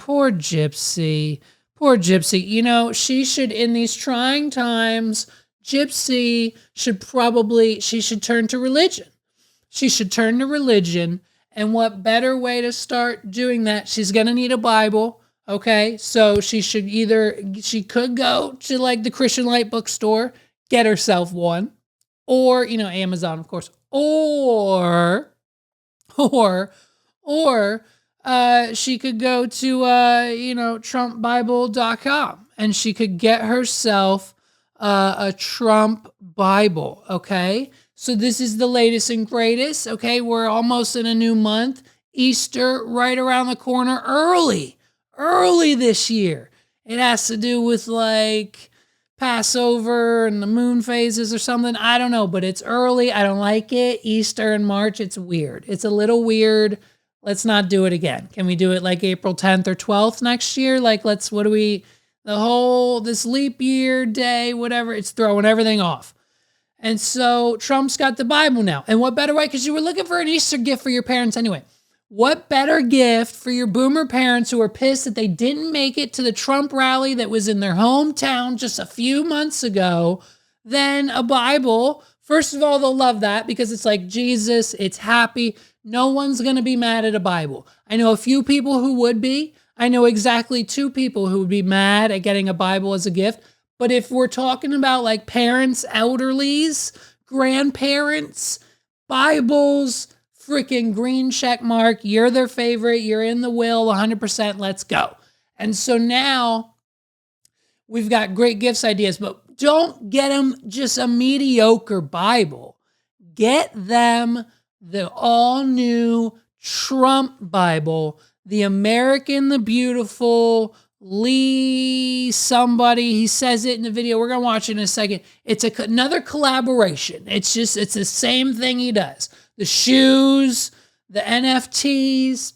poor Gypsy. Poor Gypsy. You know, she should, in these trying times, Gypsy she should turn to religion. She should turn to religion. And what better way to start doing that? She's going to need a Bible. Okay. So she could go to like the Christian Light bookstore, get herself one, or, Amazon, of course, or she could go to, TrumpBible.com and she could get herself a Trump Bible. Okay. So this is the latest and greatest. Okay. We're almost in a new month. Easter right around the corner, early this year. It has to do with like Passover and the moon phases or something. I don't know, but it's early. I don't like it. Easter in March. It's weird. It's a little weird. Let's not do it again. Can we do it like April 10th or 12th next year? Like, this leap year day, whatever, it's throwing everything off. And so Trump's got the Bible now. And what better way? Because you were looking for an Easter gift for your parents anyway. What better gift for your boomer parents who are pissed that they didn't make it to the Trump rally that was in their hometown just a few months ago than a Bible? First of all, they'll love that because it's like Jesus, it's happy. No one's going to be mad at a Bible. I know a few people who would be. I know exactly 2 people who would be mad at getting a Bible as a gift. But if we're talking about like parents, elderlies, grandparents, Bibles, freaking green check mark, you're their favorite, you're in the will 100%, let's go. And so now we've got great gifts ideas, but don't get them just a mediocre Bible. Get them the all-new Trump Bible, the American, the Beautiful, Lee somebody, he says it in the video. We're going to watch it in a second. It's another collaboration. It's the same thing he does. The shoes, the NFTs,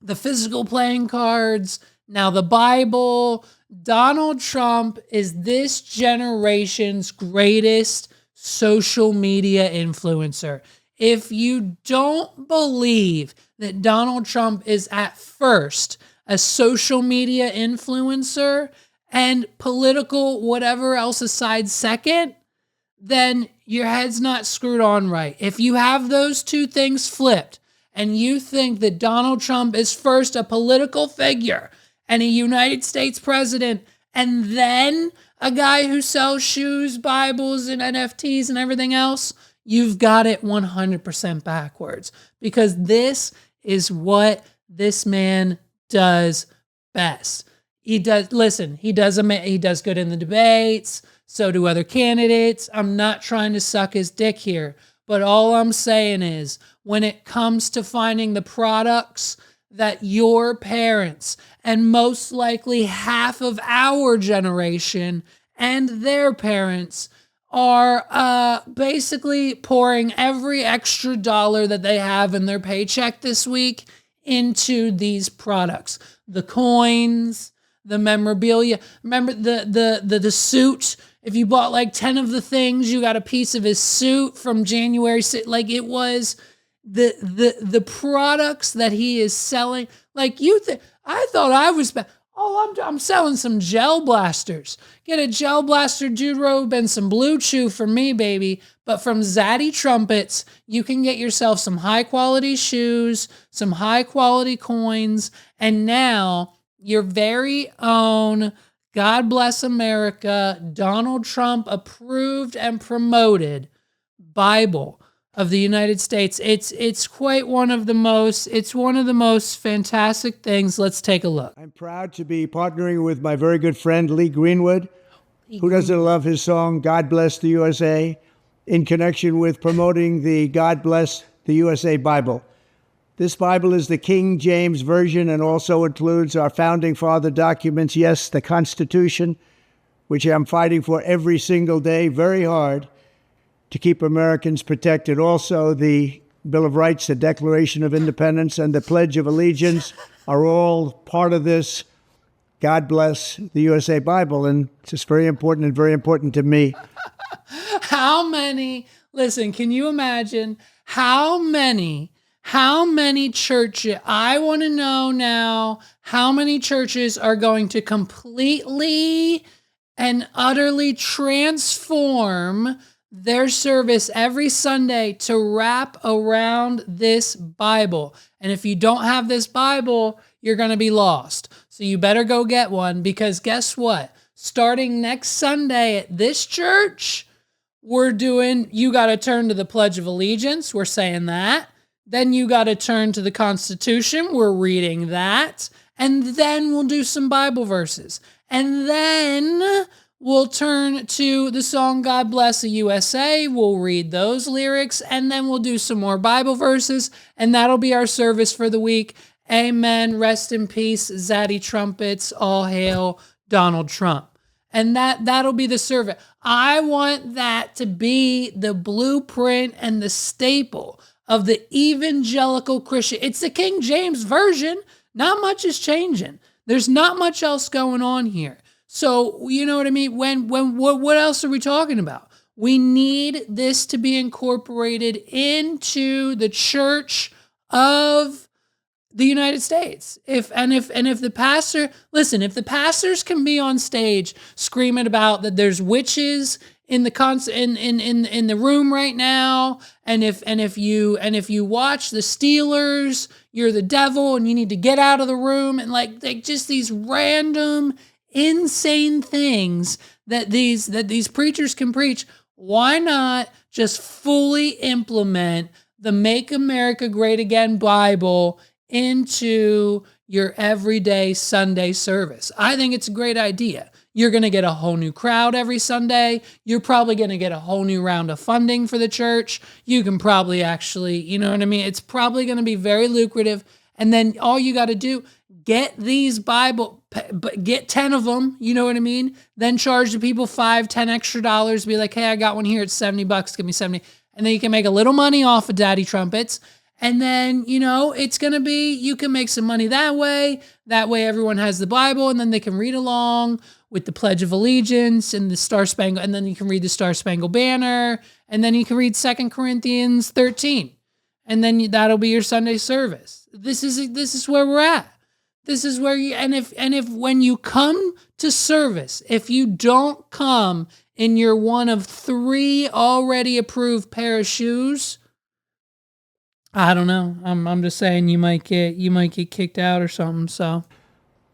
the physical playing cards, now the Bible. Donald Trump is this generation's greatest social media influencer. If you don't believe that Donald Trump is at first a social media influencer and political whatever else aside second, then your head's not screwed on right. If you have those 2 things flipped and you think that Donald Trump is first a political figure and a United States president and then a guy who sells shoes, Bibles, and NFTs and everything else, you've got it 100% backwards, because this is what this man does best. He does good in the debates. So do other candidates. I'm not trying to suck his dick here, but all I'm saying is when it comes to finding the products that your parents and most likely half of our generation and their parents are basically pouring every extra dollar that they have in their paycheck this week into these products. The coins, the memorabilia. Remember the suit? If you bought like 10 of the things, you got a piece of his suit from January. Like it was the products that he is selling. Like I thought I was bad. Oh, I'm selling some gel blasters. Get a gel blaster dude robe and some Blue Chew for me, baby. But from Zaddy Trumpets, you can get yourself some high quality shoes, some high quality coins, and now your very own God Bless America, Donald Trump approved and promoted Bible of the United States. It's one of the most fantastic things. Let's take a look. I'm proud to be partnering with my very good friend Lee Greenwood, who doesn't love his song God Bless the USA, in connection with promoting the God Bless the USA Bible. This Bible is the King James Version and also includes our founding father documents, yes, the Constitution, which I'm fighting for every single day, very hard, to keep Americans protected. Also, the Bill of Rights, the Declaration of Independence, and the Pledge of Allegiance are all part of this God Bless the USA Bible, and it's just very important and very important to me. Listen, can you imagine how many How many churches, I want to know now, how many churches are going to completely and utterly transform their service every Sunday to wrap around this Bible? And if you don't have this Bible, you're going to be lost. So you better go get one, because guess what? Starting next Sunday at this church, you got to turn to the Pledge of Allegiance. We're saying that. Then you got to turn to the Constitution. We're reading that. And then we'll do some Bible verses. And then we'll turn to the song God Bless the USA. We'll read those lyrics. And then we'll do some more Bible verses. And that'll be our service for the week. Amen. Rest in peace, Zaddy Trumpets. All hail Donald Trump. And that'll be the service. I want that to be the blueprint and the staple of the evangelical Christian. It's the King James Version. Not much is changing. There's not much else going on here. So, you know what I mean? What else are we talking about? We need this to be incorporated into the church of the United States. If the pastors can be on stage screaming about that there's witches in the room right now, and if you watch the Steelers, you're the devil and you need to get out of the room, and like just these random insane things that these preachers can preach, why not just fully implement the Make America Great Again Bible into your everyday Sunday service? I think it's a great idea. You're going to get a whole new crowd every Sunday. You're probably going to get a whole new round of funding for the church. You can probably actually, you know what I mean? It's probably going to be very lucrative. And then all you got to do, get these get 10 of them, you know what I mean? Then charge the people $5-10 extra dollars. Be like, hey, I got one here. It's $70. Give me 70. And then you can make a little money off of Daddy Trumpets. And then, it's going to be, you can make some money that way. That way everyone has the Bible, and then they can read along with the Pledge of Allegiance and the Star Spangled, and then you can read the Star Spangled Banner, and then you can read 2 Corinthians 13. And then that'll be your Sunday service. This is where we're at. This is where if when you come to service, if you don't come in your one of 3 already approved pair of shoes, I don't know. I'm just saying you might get kicked out or something. So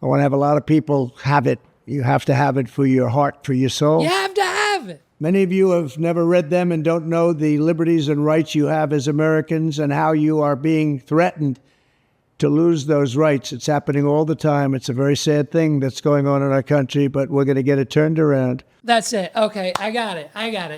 I want to have a lot of people have it. You have to have it for your heart, for your soul. You have to have it. Many of you have never read them and don't know the liberties and rights you have as Americans and how you are being threatened to lose those rights. It's happening all the time. It's a very sad thing that's going on in our country, but we're going to get it turned around. That's it. Okay, I got it.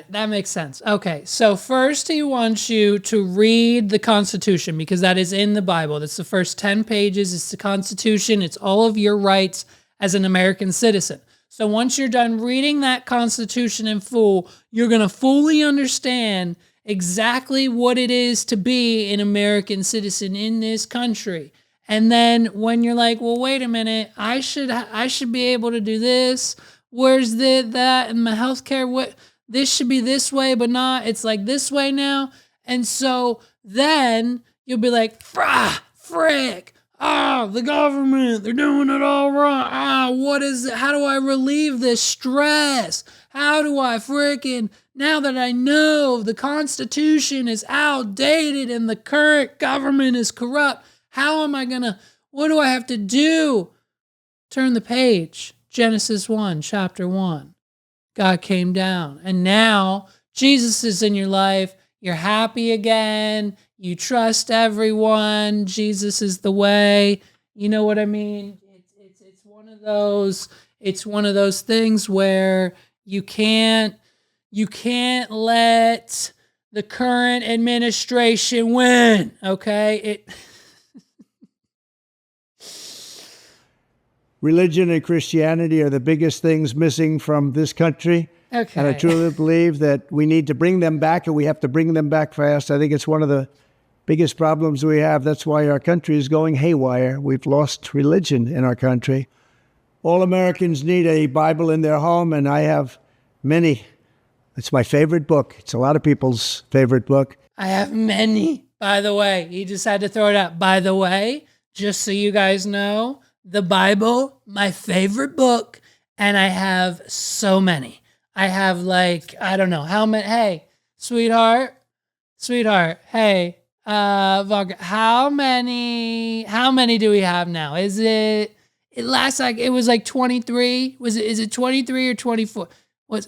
That makes sense. Okay, so first he wants you to read the Constitution, because that is in the Bible. That's the first 10 pages. It's the Constitution. It's all of your rights as an American citizen. So once you're done reading that Constitution in full, you're going to fully understand exactly what it is to be an American citizen in this country. And then when you're like, well, wait a minute, I should be able to do this. Where's that and my healthcare? What, this should be this way, but not. It's like this way now. And so then you'll be like, frick. The government, they're doing it all wrong. What is it? How do I relieve this stress? How do I now that I know the Constitution is outdated and the current government is corrupt, what do I have to do? Turn the page. Genesis 1, chapter 1. God came down, and now Jesus is in your life. You're happy again. You trust everyone. Jesus is the way. You know what I mean? It's one of those. It's one of those things where you can't let the current administration win. Okay? Religion and Christianity are the biggest things missing from this country. Okay. And I truly believe that we need to bring them back, and we have to bring them back fast. I think it's one of the biggest problems we have. That's why our country is going haywire. We've lost religion in our country. All Americans need a Bible in their home, and I have many. It's my favorite book. It's a lot of people's favorite book. I have many By the way, he just had to throw it out. By the way, just so you guys know, the Bible, my favorite book, and I have so many. I have like, I don't know how many. Hey, sweetheart, hey, Vodka, how many do we have now? It last like, it was like 23. Is it 23 or 24?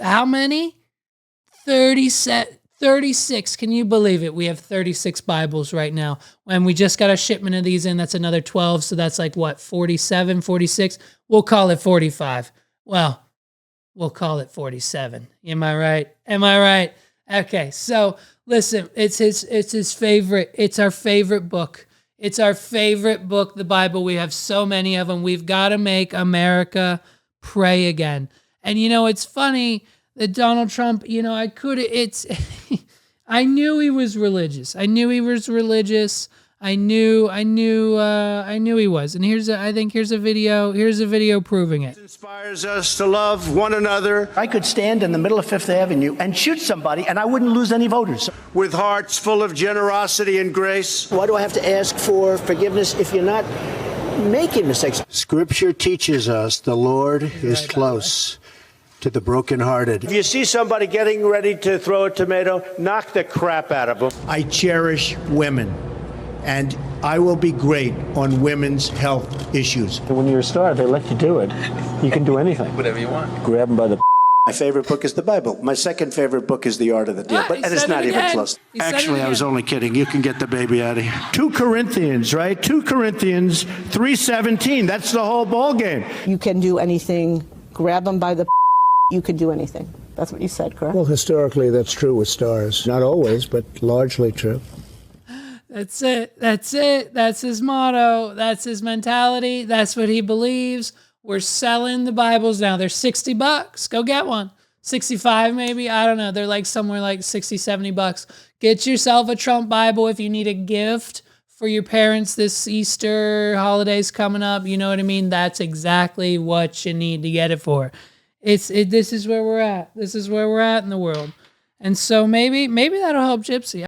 How many? 36. Can you believe it? We have 36 Bibles right now. And we just got a shipment of these in. That's another 12. So that's like what, 47, 46? We'll call it 45. Well, we'll call it 47. Am I right? Okay. So listen, it's his favorite. It's our favorite book. It's our favorite book, the Bible. We have so many of them. We've got to make America pray again. And it's funny that Donald Trump, I knew he was religious. I knew he was. And I think here's a video proving it. It inspires us to love one another. I could stand in the middle of Fifth Avenue and shoot somebody and I wouldn't lose any voters. With hearts full of generosity and grace. Why do I have to ask for forgiveness if you're not making mistakes? Scripture teaches us the Lord is close to the brokenhearted. If you see somebody getting ready to throw a tomato, knock the crap out of them. I cherish women, and I will be great on women's health issues. When you're a star, they let you do it. You can do anything. Whatever you want. Grab them by the... My favorite book is the Bible. My second favorite book is The Art of the Deal. He And it's said not it even again. close. He said Actually, it I was again. only kidding. You can get the baby out of here. 2 Corinthians, right? 2 Corinthians 3:17. That's the whole ball game. You can do anything. Grab them by the. You can do anything. That's what you said, correct? Well, historically, that's true with stars. Not always, but largely true. That's it. That's his motto. That's his mentality. That's what he believes. We're selling the Bibles now. They're $60. Go get one. 65 maybe. I don't know. They're like somewhere like 60, $70. Get yourself a Trump Bible if you need a gift for your parents this Easter holidays coming up. You know what I mean? That's exactly what you need to get it for. This is where we're at. This is where we're at in the world. And so maybe that'll help Gypsy.